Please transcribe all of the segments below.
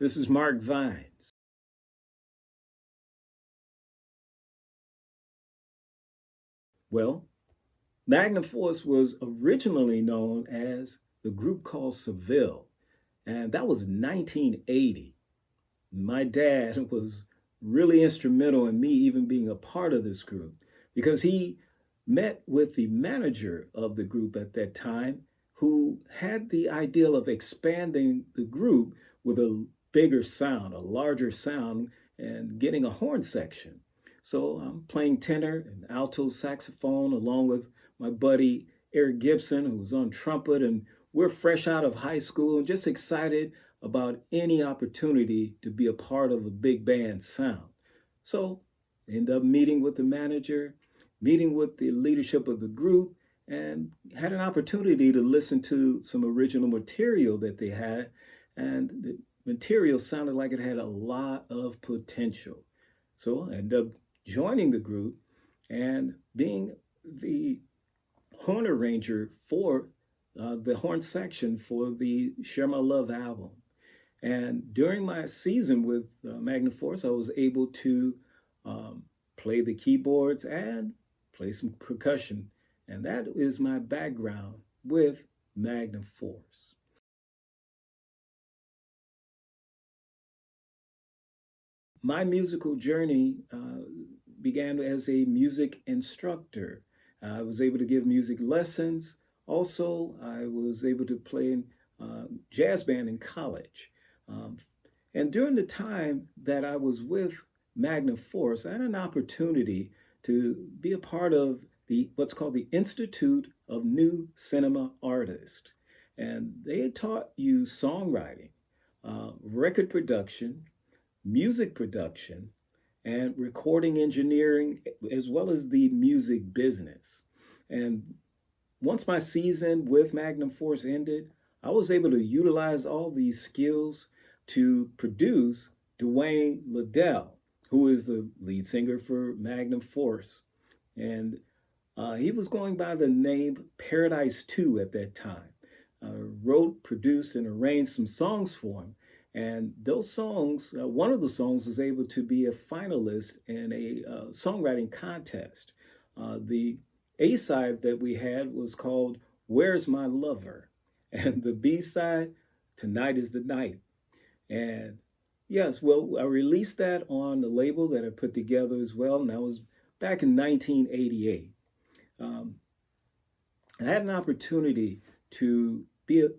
This is Mark Vines. Well, Magnum Force was originally known as the group called Seville, and that was 1980. My dad was really instrumental in me even being a part of this group because he met with the manager of the group at that time who had the ideal of expanding the group with a bigger sound, a larger sound, and getting a horn section. So I'm playing tenor and alto saxophone along with my buddy Eric Gibson, who was on trumpet, and we're fresh out of high school and just excited about any opportunity to be a part of a big band sound. So end up meeting with the manager, meeting with the leadership of the group, and had an opportunity to listen to some original material that they had. And the material sounded like it had a lot of potential. So I ended up joining the group and being the horn arranger for the horn section for the Share My Love album. And during my season with Magnum Force, I was able to play the keyboards and play some percussion. And that is my background with Magnum Force. My musical journey began as a music instructor. I was able to give music lessons. Also, I was able to play in jazz band in college. And during the time that I was with Magnum Force, I had an opportunity to be a part of what's called the Institute of New Cinema Artists. And they taught you songwriting, record production, music production, and recording engineering, as well as the music business. And once my season with Magnum Force ended, I was able to utilize all these skills to produce 𝐑𝐭𝐮𝐫𝐧, who is the lead singer for Magnum Force. And he was going by the name Paradise 2 at that time. Wrote, produced, and arranged some songs for him. And those songs, one of the songs was able to be a finalist in a songwriting contest. The A side that we had was called Where's My Lover? And the B side, Tonight is the Night. And yes, well, I released that on the label that I put together as well, and that was back in 1988. I had an opportunity to be a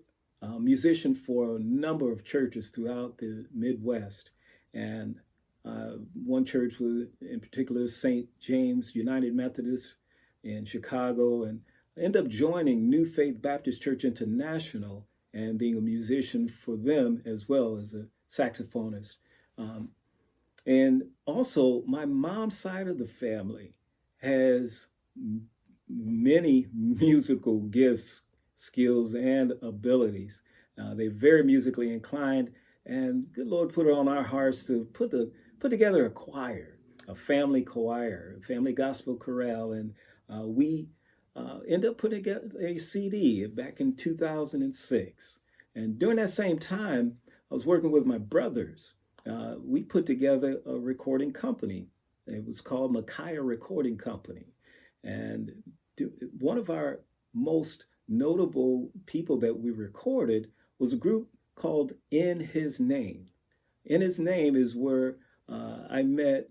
musician for a number of churches throughout the Midwest. And one church was, in particular, St. James United Methodist in Chicago, and I ended up joining New Faith Baptist Church International and being a musician for them as well as a saxophonist. And also, my mom's side of the family has many musical gifts, skills, and abilities. They're very musically inclined, and good Lord put it on our hearts to put together a choir, a family choir, a family gospel chorale, and we ended up putting together a CD back in 2006. And during that same time, I was working with my brothers. We put together a recording company. It was called Micaiah Recording Company. And one of our most notable people that we recorded was a group called In His Name. In His Name is where I met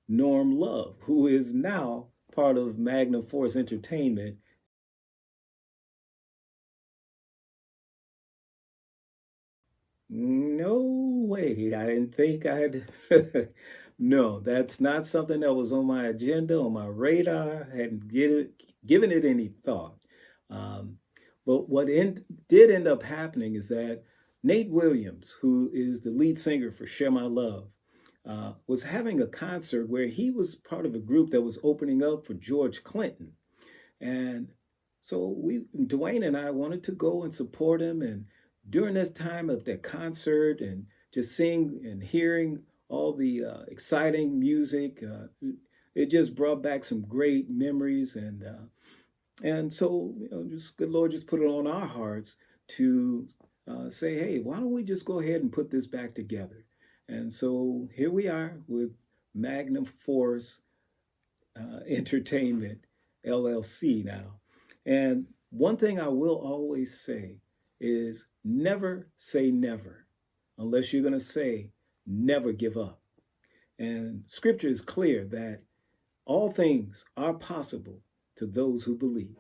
Norm Love, who is now part of Magnum Force Entertainment. No way. I didn't think I'd. No, that's not something that was on my agenda, on my radar. I hadn't given it any thought. Um, but what did end up happening is that Nate Williams, who is the lead singer for Share My Love, was having a concert where he was part of a group that was opening up for George Clinton. And so Dwayne and I wanted to go and support him. And during this time of that concert and just seeing and hearing all the exciting music, it just brought back some great memories. And so, just good Lord just put it on our hearts to say, hey, why don't we just go ahead and put this back together? And so here we are with Magnum Force Entertainment LLC now. And one thing I will always say is never say never unless you're going to say never give up. And scripture is clear that all things are possible to those who believe.